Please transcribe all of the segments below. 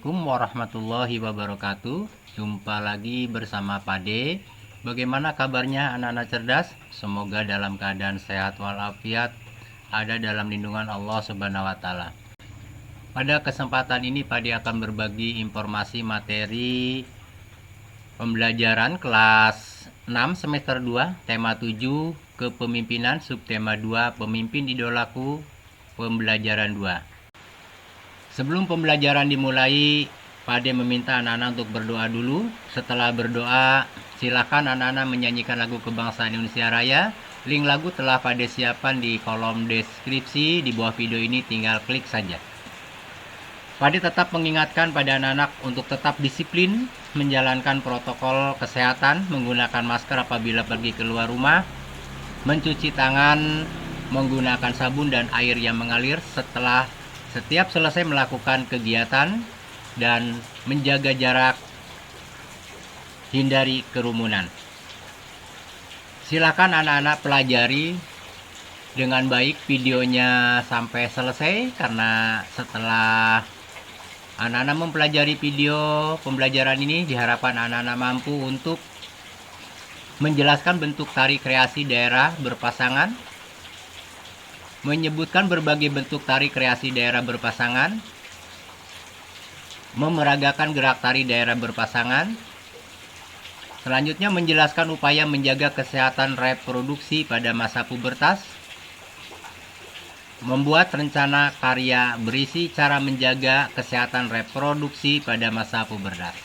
Assalamualaikum warahmatullahi wabarakatuh. Jumpa lagi bersama Pade. Bagaimana kabarnya anak-anak cerdas? Semoga dalam keadaan sehat walafiat, ada dalam lindungan Allah Subhanahu wa taala. Pada kesempatan ini Pade akan berbagi informasi materi pembelajaran kelas 6 semester 2, tema 7 kepemimpinan, subtema 2 pemimpin idolaku, pembelajaran 2. Sebelum pembelajaran dimulai, Pade meminta anak-anak untuk berdoa dulu. Setelah berdoa, silakan anak-anak menyanyikan lagu kebangsaan Indonesia Raya. Link lagu telah Pade siapkan di kolom deskripsi di bawah video ini, tinggal klik saja. Pade tetap mengingatkan pada anak-anak untuk tetap disiplin, menjalankan protokol kesehatan, menggunakan masker apabila pergi keluar rumah, mencuci tangan menggunakan sabun dan air yang mengalir setiap selesai melakukan kegiatan, dan menjaga jarak, hindari kerumunan. Silakan anak-anak pelajari dengan baik videonya sampai selesai, karena setelah anak-anak mempelajari video pembelajaran ini, diharapkan anak-anak mampu untuk menjelaskan bentuk tari kreasi daerah berpasangan, menyebutkan berbagai bentuk tari kreasi daerah berpasangan, memeragakan gerak tari daerah berpasangan. Selanjutnya menjelaskan upaya menjaga kesehatan reproduksi pada masa pubertas, membuat rencana karya berisi cara menjaga kesehatan reproduksi pada masa pubertas.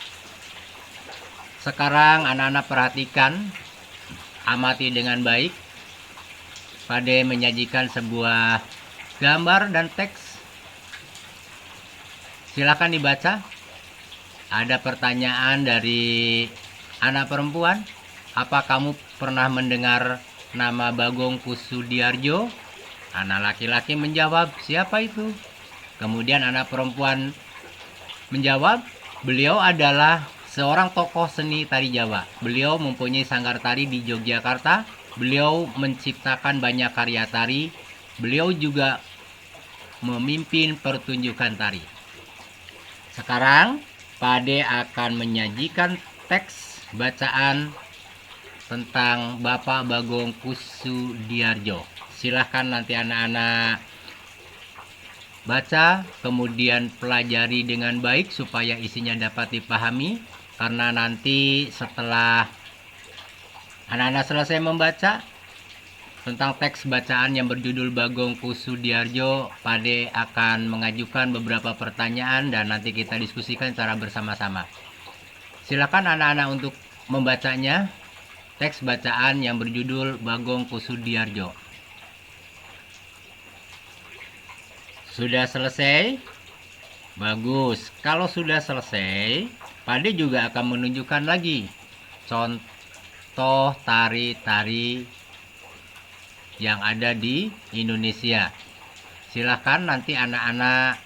Sekarang anak-anak perhatikan, amati dengan baik. Pade menyajikan sebuah gambar dan teks. Silakan dibaca. Ada pertanyaan dari anak perempuan. Apa kamu pernah mendengar nama Bagong Kussudiardjo? Anak laki-laki menjawab, siapa itu? Kemudian anak perempuan menjawab, beliau adalah seorang tokoh seni tari Jawa. Beliau mempunyai sanggar tari di Yogyakarta. Beliau menciptakan banyak karya tari. Beliau juga memimpin pertunjukan tari. Sekarang Pade akan menyajikan teks bacaan tentang Bapak Bagong Kussudiardjo. Silahkan nanti anak-anak baca, kemudian pelajari dengan baik supaya isinya dapat dipahami. Karena nanti setelah anak-anak selesai membaca tentang teks bacaan yang berjudul Bagong Kussudiardjo, Pade akan mengajukan beberapa pertanyaan dan nanti kita diskusikan secara bersama-sama. Silakan anak-anak untuk membacanya, teks bacaan yang berjudul Bagong Kussudiardjo. Sudah selesai? Bagus. Kalau sudah selesai, Pade juga akan menunjukkan lagi contoh tari-tari yang ada di Indonesia. Silahkan nanti anak-anak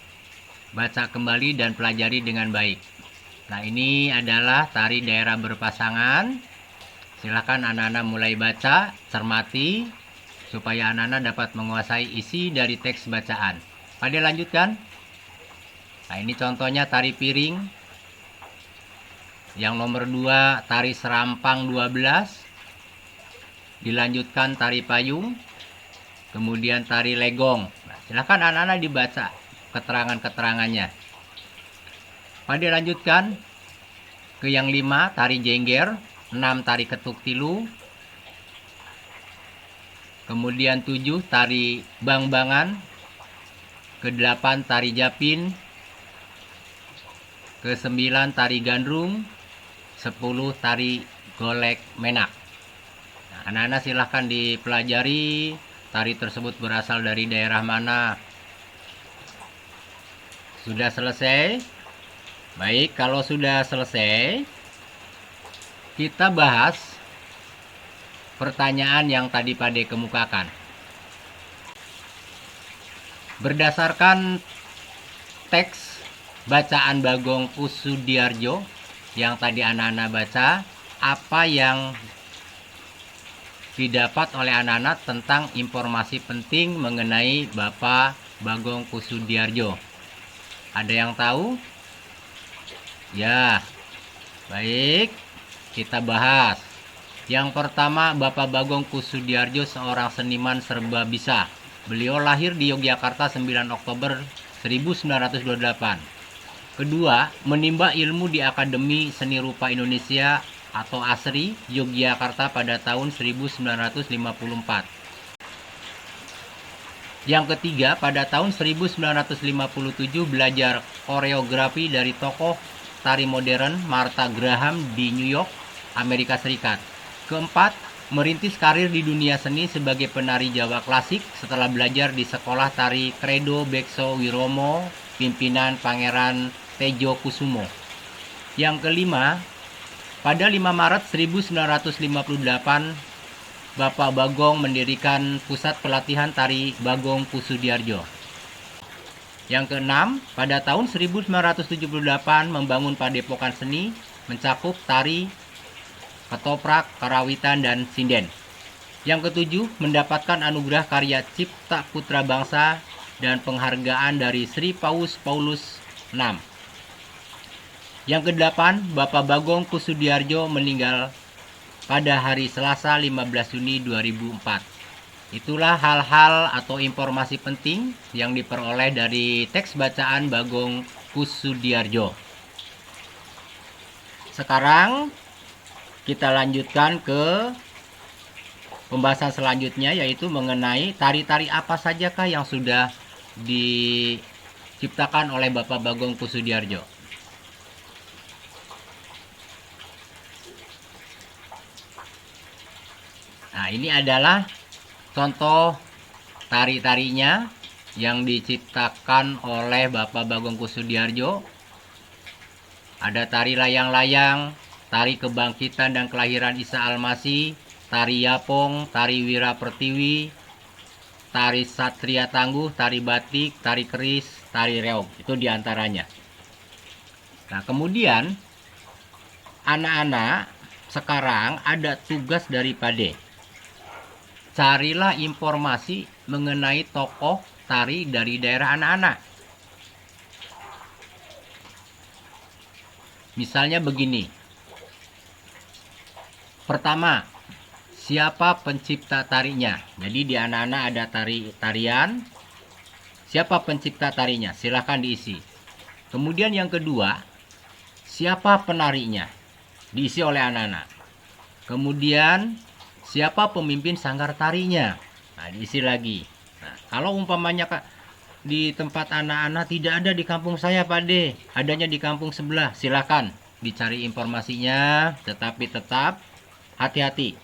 baca kembali dan pelajari dengan baik. Nah, ini adalah tari daerah berpasangan. Silahkan anak-anak mulai baca, cermati, supaya anak-anak dapat menguasai isi dari teks bacaan. Pade lanjutkan. Nah, ini contohnya tari piring. Yang nomor 2, tari serampang 12. Dilanjutkan tari payung. Kemudian tari legong. Nah, silahkan anak-anak dibaca keterangan-keterangannya. Pade lanjutkan ke yang 5, tari jengger. 6, tari ketuk tilu. Kemudian 7, tari bang-bangan. Ke-8, tari japin. Ke-9, tari gandrung. 10, tari golek menak. Nah, anak-anak silahkan dipelajari tari tersebut berasal dari daerah mana. Sudah selesai? Baik, kalau sudah selesai, kita bahas pertanyaan yang tadi Pade kemukakan. Berdasarkan teks bacaan Bagong Kussudiardjo yang tadi anak-anak baca, apa yang didapat oleh anak-anak tentang informasi penting mengenai Bapak Bagong Kussudiardjo? Ada yang tahu? Ya, baik. Kita bahas. Yang pertama, Bapak Bagong Kussudiardjo, seorang seniman serba bisa. Beliau lahir di Yogyakarta 9 Oktober 1928. Kedua, menimba ilmu di Akademi Seni Rupa Indonesia atau ASRI Yogyakarta pada tahun 1954. Yang ketiga, pada tahun 1957 belajar koreografi dari tokoh tari modern Martha Graham di New York, Amerika Serikat. Keempat, merintis karir di dunia seni sebagai penari Jawa klasik setelah belajar di sekolah tari Credo Bekso Wiromo, pimpinan Pangeran Tejo Kusumo. Yang kelima, pada 5 Maret 1958, Bapak Bagong mendirikan pusat pelatihan tari Bagong Kussudiardjo. Yang keenam, pada tahun 1978 membangun padepokan seni mencakup tari, ketoprak, karawitan, dan sinden. Yang ketujuh, mendapatkan anugerah karya Cipta Putra Bangsa dan penghargaan dari Sri Paus Paulus VI. Yang kedelapan, Bapak Bagong Kussudiardjo meninggal pada hari Selasa 15 Juni 2004. Itulah hal-hal atau informasi penting yang diperoleh dari teks bacaan Bagong Kussudiardjo. Sekarang kita lanjutkan ke pembahasan selanjutnya, yaitu mengenai tari-tari apa sajakah yang sudah diciptakan oleh Bapak Bagong Kussudiardjo. Nah, ini adalah contoh tari-tarinya yang diciptakan oleh Bapak Bagong Kussudiardjo. Ada tari layang-layang, tari kebangkitan dan kelahiran Isa Almasih, tari yapong, tari wira pertiwi, tari satria tangguh, tari batik, tari keris, tari reog. Itu diantaranya. Nah, kemudian anak-anak sekarang ada tugas dari Pade. Carilah informasi mengenai tokoh tari dari daerah anak-anak. Misalnya begini. Pertama, siapa pencipta tarinya? Jadi di anak-anak ada tarian. Siapa pencipta tarinya? Silahkan diisi. Kemudian yang kedua, siapa penarinya? Diisi oleh anak-anak. Kemudian siapa pemimpin sanggar tarinya? Nah, diisi lagi. Nah, kalau umpamanya di tempat anak-anak tidak ada di kampung saya, Pak De, adanya di kampung sebelah, silakan dicari informasinya, tetapi tetap hati-hati.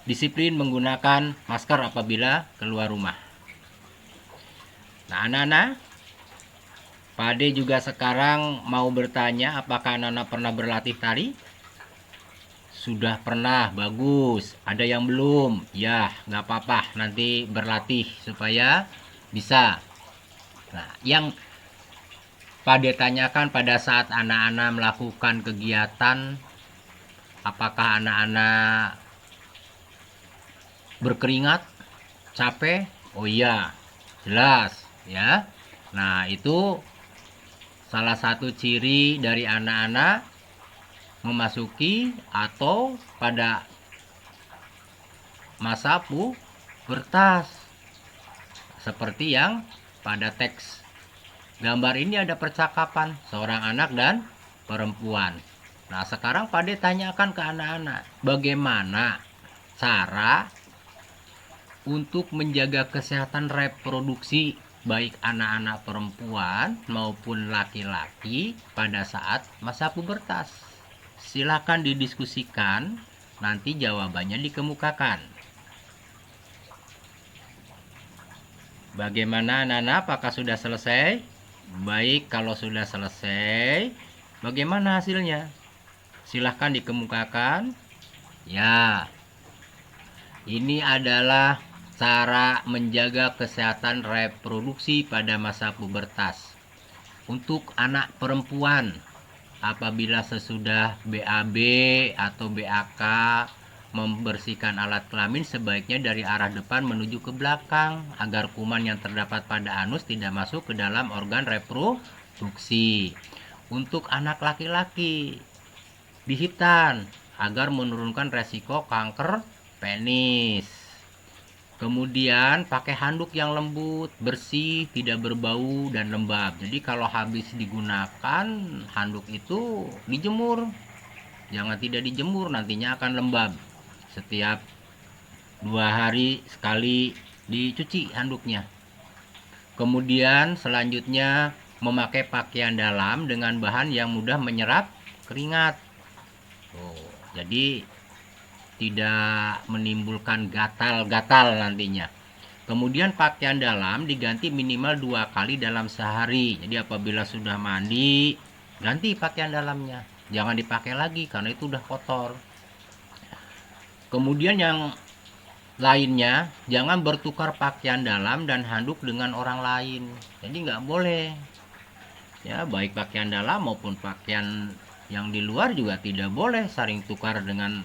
Disiplin menggunakan masker apabila keluar rumah. Nah, anak-anak, Pak De juga sekarang mau bertanya, apakah anak-anak pernah berlatih tari? Sudah pernah, bagus. Ada yang belum? Ya, nggak apa-apa. Nanti berlatih supaya bisa. Nah, yang Pade tanyakan pada saat anak-anak melakukan kegiatan, apakah anak-anak berkeringat, capek? Oh iya, jelas ya. Nah, itu salah satu ciri dari anak-anak memasuki atau pada masa pubertas, seperti yang pada teks gambar ini ada percakapan seorang anak dan perempuan. Nah, sekarang Pade tanyakan ke anak-anak, bagaimana cara untuk menjaga kesehatan reproduksi baik anak-anak perempuan maupun laki-laki pada saat masa pubertas. Silakan didiskusikan, nanti jawabannya dikemukakan. Bagaimana anak-anak, apakah sudah selesai? Baik, kalau sudah selesai, bagaimana hasilnya? Silahkan dikemukakan. Ya, ini adalah cara menjaga kesehatan reproduksi pada masa pubertas. Untuk anak perempuan, apabila sesudah BAB atau BAK membersihkan alat kelamin, sebaiknya dari arah depan menuju ke belakang agar kuman yang terdapat pada anus tidak masuk ke dalam organ reproduksi. untuk anak laki-laki di hitan agar menurunkan resiko kanker penis. Kemudian pakai handuk yang lembut, bersih, tidak berbau dan lembab. Jadi kalau habis digunakan handuk itu dijemur. Jangan tidak dijemur, nantinya akan lembab. Setiap 2 hari sekali dicuci handuknya. Kemudian selanjutnya memakai pakaian dalam dengan bahan yang mudah menyerap keringat. Jadi tidak menimbulkan gatal-gatal nantinya. Kemudian pakaian dalam diganti minimal 2 kali dalam sehari. Jadi apabila sudah mandi, ganti pakaian dalamnya. Jangan dipakai lagi karena itu udah kotor. Kemudian yang lainnya, jangan bertukar pakaian dalam dan handuk dengan orang lain. Jadi nggak boleh. Ya, baik pakaian dalam maupun pakaian yang di luar juga tidak boleh saling tukar dengan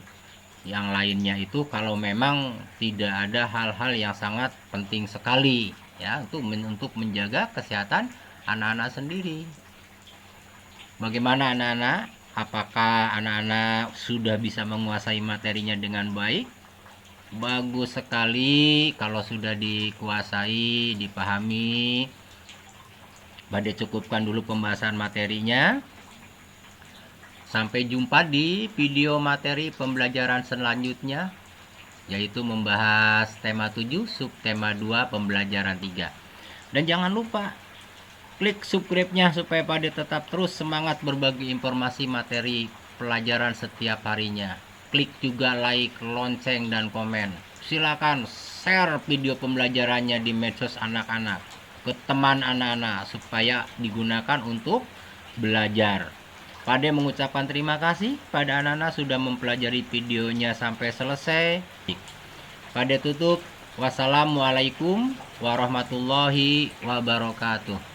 yang lainnya itu kalau memang tidak ada hal-hal yang sangat penting sekali ya untuk menjaga kesehatan anak-anak sendiri. Bagaimana anak-anak? Apakah anak-anak sudah bisa menguasai materinya dengan baik? Bagus sekali kalau sudah dikuasai, dipahami. Bade cukupkan dulu pembahasan materinya. Sampai jumpa di video materi pembelajaran selanjutnya, yaitu membahas tema 7, subtema 2, pembelajaran 3. Dan jangan lupa klik subscribe-nya supaya Pade tetap terus semangat berbagi informasi materi pelajaran setiap harinya. Klik juga like, lonceng, dan komen. Silakan share video pembelajarannya di medsos anak-anak ke teman anak-anak supaya digunakan untuk belajar. Pade mengucapkan terima kasih pada anak-anak sudah mempelajari videonya sampai selesai. Pade tutup. Wassalamualaikum warahmatullahi wabarakatuh.